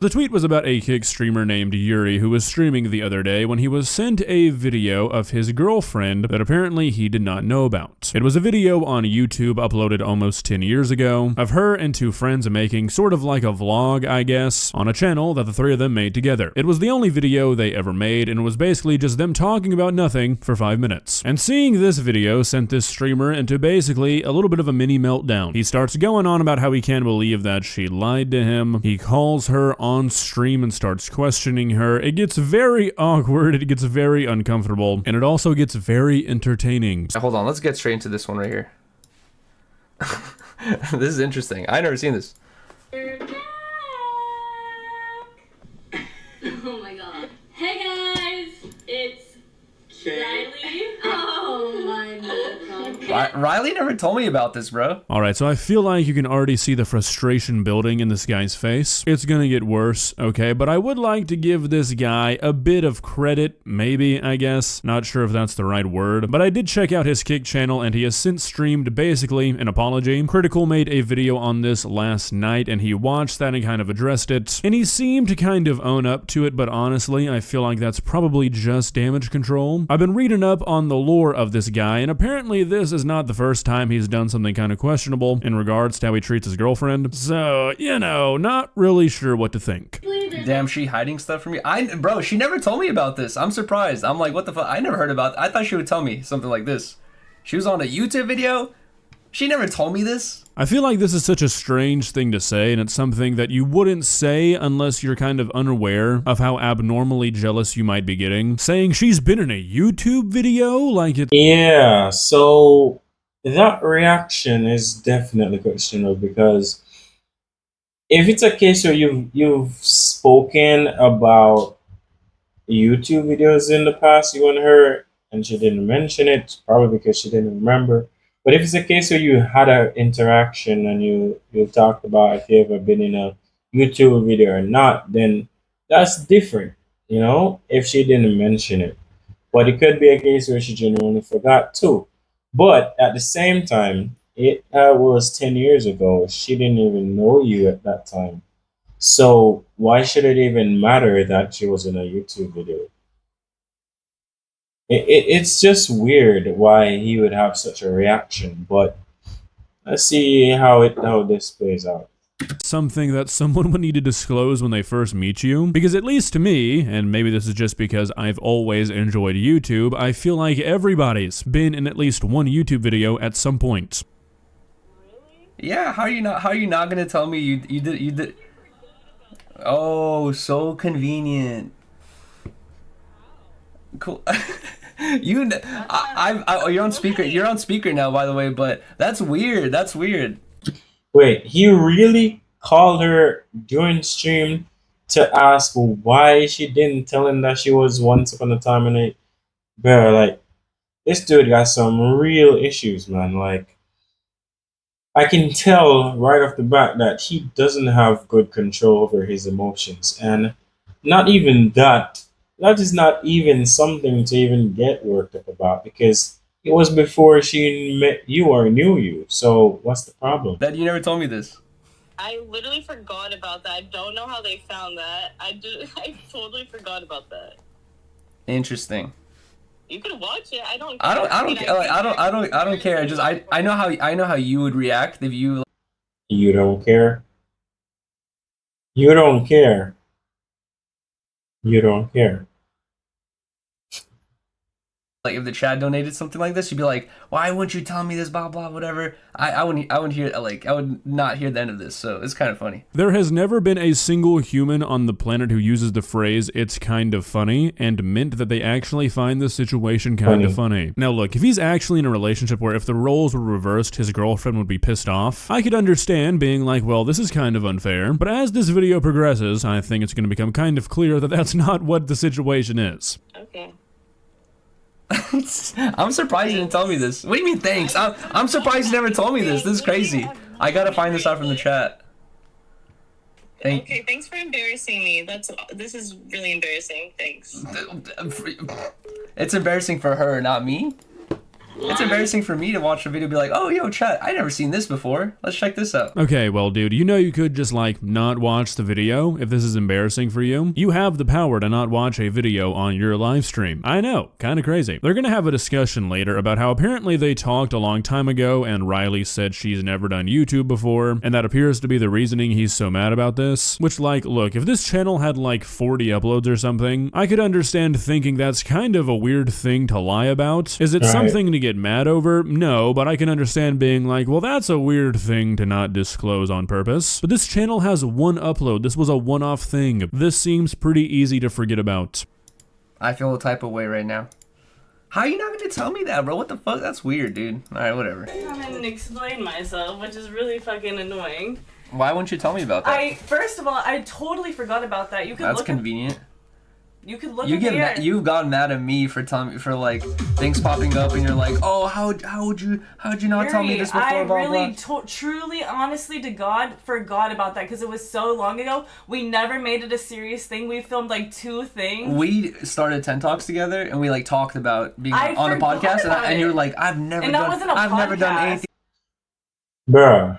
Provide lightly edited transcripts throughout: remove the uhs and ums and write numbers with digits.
The tweet was about a Kick streamer named Yuri who was streaming the other day when he was sent a video of his girlfriend that apparently he did not know about. It was a video on YouTube uploaded almost 10 years ago of her and two friends making sort of like a vlog, I guess, on a channel that the three of them made together. It was the only video they ever made, and it was basically just them talking about nothing for 5 minutes. And seeing this video sent this streamer into basically a little bit of a mini meltdown. He starts going on about how he can't believe that she lied to him. He calls her on stream and starts questioning her. It gets very awkward, it gets very uncomfortable, and it also gets very entertaining. Hold on, let's get straight into this one right here. This is interesting. I've never seen this. Oh my god. Hey guys, it's Riley. Oh my god. Riley never told me about this, bro. Alright, so I feel like you can already see the frustration building in this guy's face. It's gonna get worse, okay? But I would like to give this guy a bit of credit, maybe, I guess. Not sure if that's the right word. But I did check out his Kick channel, and he has since streamed basically an apology. Critical made a video on this last night, and he watched that and kind of addressed it. And he seemed to kind of own up to it, but honestly, I feel like that's probably just damage control. I've been reading up on the lore of this guy, and apparently this is not the first time he's done something kind of questionable in regards to how he treats his girlfriend. So, you know, not really sure what to think. Damn, she hiding stuff from me. Bro, she never told me about this. I'm surprised. I'm like, what the fuck? I never heard about. I thought she would tell me something like this. She was on a YouTube video. She never told me this. I feel like this is such a strange thing to say, and it's something that you wouldn't say unless you're kind of unaware of how abnormally jealous you might be getting. Saying she's been in a YouTube video, like it. Yeah, so that reaction is definitely questionable, because if it's a case where you've spoken about YouTube videos in the past, you and her, and she didn't mention it, probably because she didn't remember. But if it's a case where you had an interaction and you talked about if you ever been in a YouTube video or not, then that's different, you know, if she didn't mention it. But it could be a case where she genuinely forgot too. But at the same time, it was 10 years ago. She didn't even know you at that time. So why should it even matter that she was in a YouTube video? It's just weird why he would have such a reaction, but let's see how this plays out. Something that someone would need to disclose when they first meet you, because at least to me, and maybe this is just because I've always enjoyed YouTube, I feel like everybody's been in at least one YouTube video at some point. Yeah, how are you not gonna tell me you did? Oh, so convenient. Cool. You're on speaker. You're on speaker now, by the way. But that's weird. That's weird. Wait, he really called her during stream to ask why she didn't tell him that she was once upon a time in a bear. Like, this dude got some real issues, man. Like, I can tell right off the bat that he doesn't have good control over his emotions, and not even that. That is not even something to even get worked up about, because it was before she met you or knew you. So what's the problem? That you never told me this. I literally forgot about that. I don't know how they found that. I totally forgot about that. Interesting. You can watch it. I don't care. Just I know how you would react if you. You don't care. You don't care. You don't care. Like, if the chat donated something like this, you'd be like, "Why wouldn't you tell me this?" Blah blah whatever. I wouldn't hear, like, I would not hear the end of this. So it's kind of funny. There has never been a single human on the planet who uses the phrase "it's kind of funny" and meant that they actually find the situation kind of funny. Now look, if he's actually in a relationship where if the roles were reversed, his girlfriend would be pissed off, I could understand being like, well, this is kind of unfair. But as this video progresses, I think it's going to become kind of clear that that's not what the situation is. Okay. I'm surprised you didn't tell me this. What do you mean thanks? I'm surprised you never told me this. This is crazy. I gotta find this out from the chat. Okay, thanks for embarrassing me. This is really embarrassing. Thanks. It's embarrassing for her, not me. It's embarrassing for me to watch a video and be like, oh, yo, chat, I never seen this before. Let's check this out. Okay, well, dude, you know you could just, like, not watch the video if this is embarrassing for you. You have the power to not watch a video on your live stream. I know, kinda crazy. They're gonna have a discussion later about how apparently they talked a long time ago and Riley said she's never done YouTube before, and that appears to be the reasoning he's so mad about this. Which, like, look, if this channel had like 40 uploads or something, I could understand thinking that's kind of a weird thing to lie about. Is it something to get mad over? No, but I can understand being like, well, that's a weird thing to not disclose on purpose. But this channel has one upload. This was a one-off thing. This seems pretty easy to forget about. I feel a type of way right now. How are you not gonna tell me that, bro? What the fuck? That's weird, dude. Alright, whatever. I haven't explained myself, which is really fucking annoying. Why wouldn't you tell me about that? First of all, I totally forgot about that. You could That's look convenient. You could look You at get the you've gotten mad at me for telling for like things popping up and you're like, oh, how'd you not tell me this before? I blah, really, blah. truly, honestly, to God, forgot about that because it was so long ago. We never made it a serious thing. We filmed like 2 things. We started 10 Talks together and we like talked about being on a forgot podcast about and it. you were like, I've never And that wasn't a done podcast. anything. Bruh,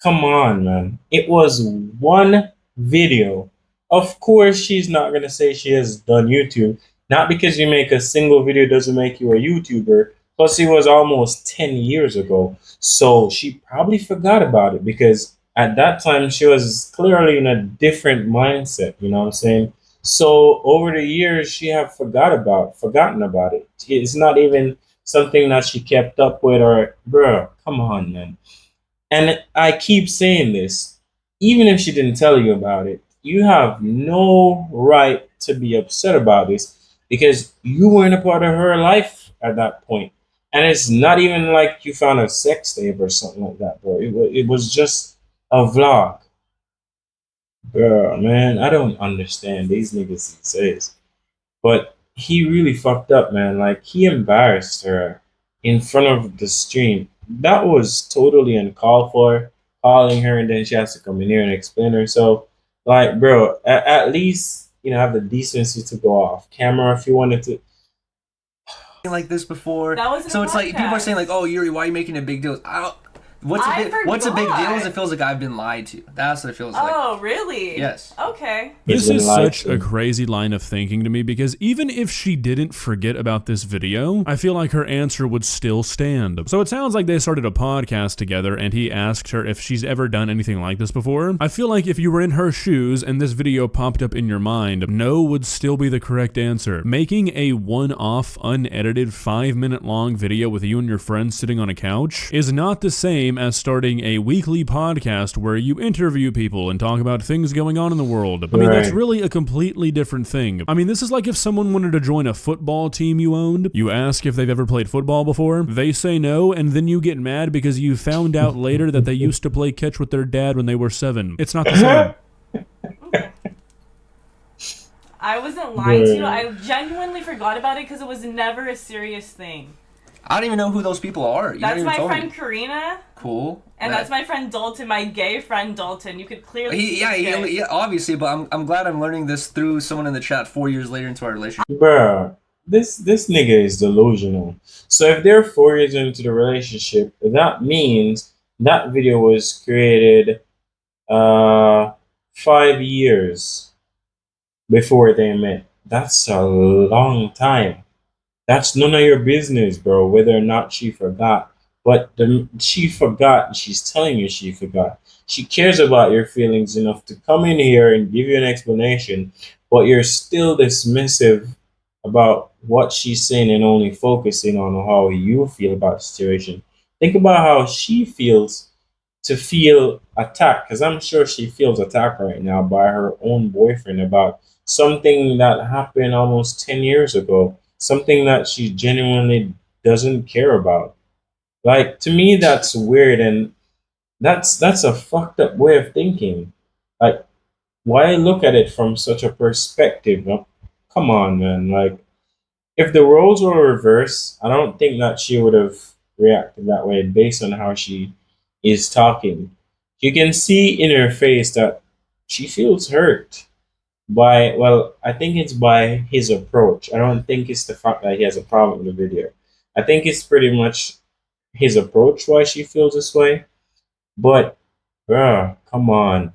come on, man. It was one video. Of course, she's not gonna say she has done YouTube. Not because you make a single video doesn't make you a YouTuber. Plus, it was almost 10 years ago. So she probably forgot about it because at that time she was clearly in a different mindset. You know what I'm saying? So over the years, she have forgotten about it. It's not even something that she kept up with or, bruh, come on, man. And I keep saying this, even if she didn't tell you about it, you have no right to be upset about this because you weren't a part of her life at that point. And it's not even like you found a sex tape or something like that, bro. It was just a vlog. Bro, man, I don't understand these niggas these days. But he really fucked up, man. Like, he embarrassed her in front of the stream. That was totally uncalled for, calling her, and then she has to come in here and explain herself. Like, bro, at least, you know, have the decency to go off camera if you wanted to. Like this before. That wasn't so a it's like people are saying like, oh, Yuri, why are you making a big deal? I don't. What's a big deal is it feels like I've been lied to. That's what it feels like. Oh, really? Yes. Okay. This is such a crazy line of thinking to me because even if she didn't forget about this video, I feel like her answer would still stand. So it sounds like they started a podcast together and he asked her if she's ever done anything like this before. I feel like if you were in her shoes and this video popped up in your mind, no would still be the correct answer. Making a one-off, unedited, 5-minute long video with you and your friends sitting on a couch is not the same as starting a weekly podcast where you interview people and talk about things going on in the world. I mean, that's really a completely different thing. I mean, this is like if someone wanted to join a football team you owned. You ask if they've ever played football before. They say no, and then you get mad because you found out later that they used to play catch with their dad when they were 7. It's not the same. I wasn't lying to you. I genuinely forgot about it because it was never a serious thing. I don't even know who those people are. That's my friend Karina. Cool. And that's my friend Dalton, my gay friend Dalton. You could clearly yeah, obviously, but I'm glad I'm learning this through someone in the chat 4 years later into our relationship. Bruh, this nigga is delusional. So if they're 4 years into the relationship, that means that video was created 5 years before they met. That's a long time. That's none of your business, bro, whether or not she forgot. But she forgot, and she's telling you she forgot. She cares about your feelings enough to come in here and give you an explanation, but you're still dismissive about what she's saying and only focusing on how you feel about the situation. Think about how she feels to feel attacked, because I'm sure she feels attacked right now by her own boyfriend about something that happened almost 10 years ago. Something that she genuinely doesn't care about. Like, to me, that's weird, and that's a fucked up way of thinking. Like, why look at it from such a perspective? Come on, man. Like, if the roles were reversed, I don't think that she would have reacted that way based on how she is talking. You can see in her face that she feels hurt. I think it's by his approach. I don't think it's the fact that he has a problem with the video. I think it's pretty much his approach why she feels this way. But, bruh, come on,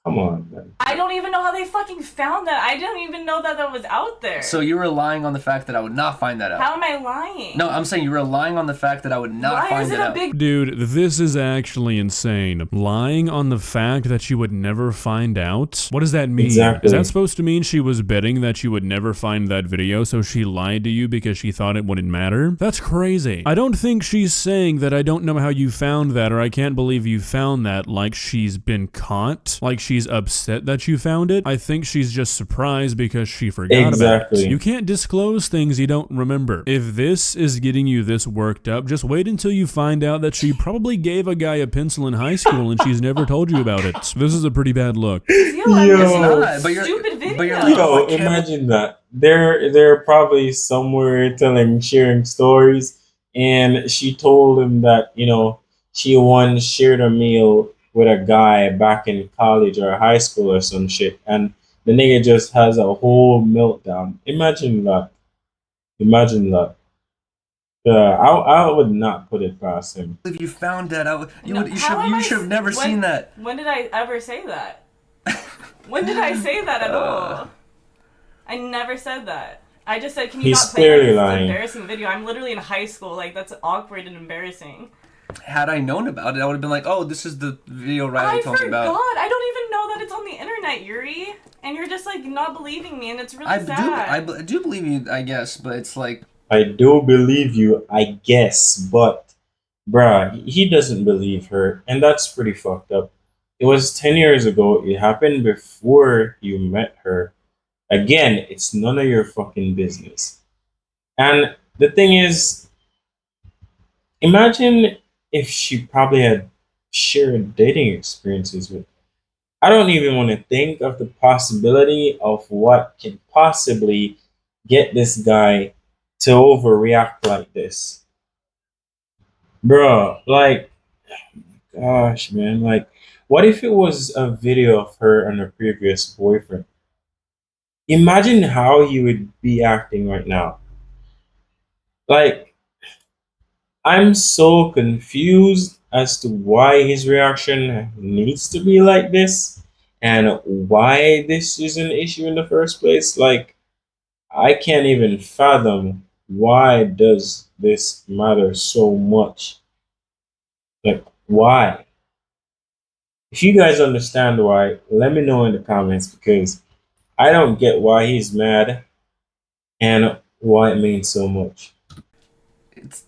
man. I don't even know how they fucking found that. I didn't even know that was out there. So you were lying on the fact that I would not find that out. How am I lying? No, I'm saying you were lying on the fact that I would not Why find is it it a out. big Dude, this is actually insane. Lying on the fact that you would never find out? What does that mean? Exactly. Is that supposed to mean she was betting that you would never find that video, so she lied to you because she thought it wouldn't matter? That's crazy. I don't think she's saying that I don't know how you found that or I can't believe you found that like she's been caught, like she's upset that you found it. I think she's just surprised because she forgot Exactly. about it. You can't disclose things you don't remember. If this is getting you this worked up, just wait until you find out that she probably gave a guy a pencil in high school and she's never told you about it. This is a pretty bad look. deal? Yo. It's not, but you're, Stupid video. but you're like, Yo, oh, I can't- imagine that. They're probably somewhere sharing stories, and she told him that, she once shared a meal with a guy back in college or high school or some shit, and the nigga just has a whole meltdown. Imagine that. Imagine that. I would not put it past him. If you found that out, you No, would. You how am I should have never when- seen that. When did I ever say that? When did I say that at all? I never said that. I just said, can you He's not play clearly this lying. embarrassing video? I'm literally in high school. Like, that's awkward and embarrassing. Had I known about it, I would have been like, oh, this is the video I Riley told me forgot. about. I don't even know that it's on the internet, Yuri. And you're just, like, not believing me, and it's really I sad. do believe you, I guess, but it's like, I do believe you, I guess, but bruh, he doesn't believe her, and that's pretty fucked up. It was 10 years ago, it happened before you met her. Again, it's none of your fucking business. And the thing is, imagine if she probably had shared dating experiences with. I don't even want to think of the possibility of what can possibly get this guy to overreact like this. Bro, like, gosh, man, like, what if it was a video of her and her previous boyfriend? Imagine how he would be acting right now. Like, I'm so confused as to why his reaction needs to be like this and why this is an issue in the first place. Like, I can't even fathom why does this matter so much. Like, why? If you guys understand why, let me know in the comments because I don't get why he's mad and why it means so much. it's.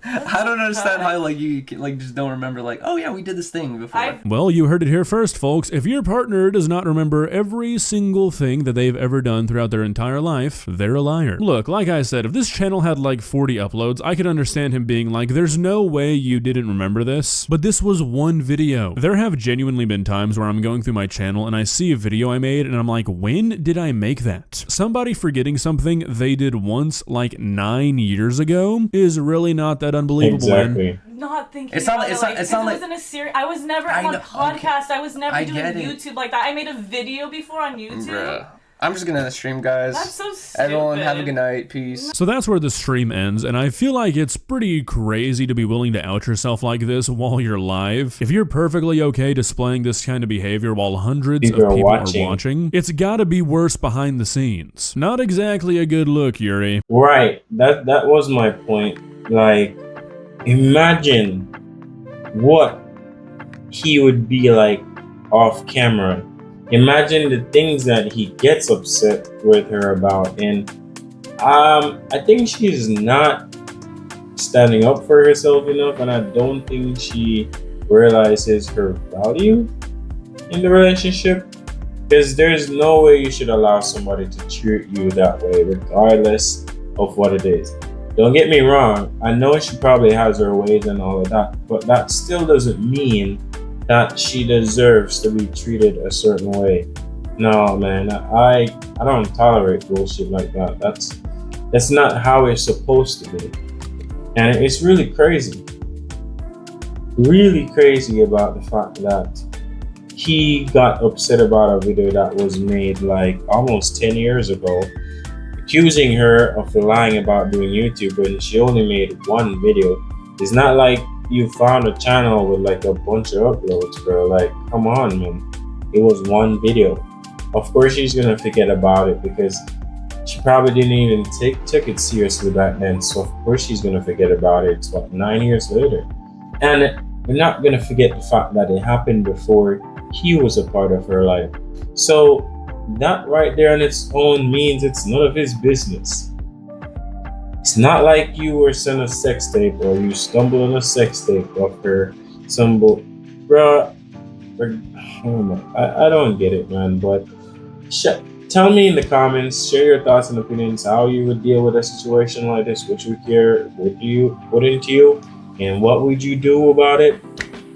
I don't understand how like you like just don't remember like, oh yeah, we did this thing before. Well, you heard it here first, folks. If your partner does not remember every single thing that they've ever done throughout their entire life, they're a liar. Look, like I said, if this channel had like 40 uploads, I could understand him being like, there's no way you didn't remember this. But this was one video. There have genuinely been times where I'm going through my channel and I see a video I made and I'm like, when did I make that? Somebody forgetting something they did once like 9 years ago is really not that unbelievable, man. Exactly. Not thinking It's not about like- it's it, not- it's because not it like- wasn't a series. I was never I on know- podcast. I was never I doing get it. YouTube like that. I made a video before on YouTube. Bruh. I'm just gonna stream, guys. That's so stupid. Everyone, have a good night. Peace. So that's where the stream ends, and I feel like it's pretty crazy to be willing to out yourself like this while you're live. If you're perfectly okay displaying this kind of behavior while hundreds of People are people watching. are watching, it's gotta be worse behind the scenes. Not exactly a good look, Yuri. Right. That was my point. Like, imagine what he would be like off camera. Imagine the things that he gets upset with her about. And I think she's not standing up for herself enough, and I don't think she realizes her value in the relationship. Because there's no way you should allow somebody to treat you that way, regardless of what it is. Don't get me wrong, I know she probably has her ways and all of that, but that still doesn't mean that she deserves to be treated a certain way. No, man, I don't tolerate bullshit like that. That's not how it's supposed to be. And it's really crazy. Really crazy about the fact that he got upset about a video that was made like almost 10 years ago accusing her of lying about doing YouTube when she only made one video. It's not like you found a channel with like a bunch of uploads, bro. Like, come on, man. It was one video. Of course, she's gonna forget about it because she probably didn't even took it seriously back then. So of course she's gonna forget about it. It's what, 9 years later, and we're not gonna forget the fact that it happened before he was a part of her life. So that right there on its own means it's none of his business. It's not like you were sent a sex tape or you stumbled on a sex tape of her. Bruh, oh my, I don't get it, man. But tell me in the comments, share your thoughts and opinions, how you would deal with a situation like this. Would you care? Wouldn't you? And what would you do about it?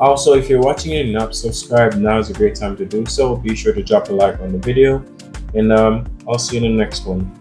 Also, if you're watching it and not subscribed, now is a great time to do so. Be sure to drop a like on the video, and I'll see you in the next one.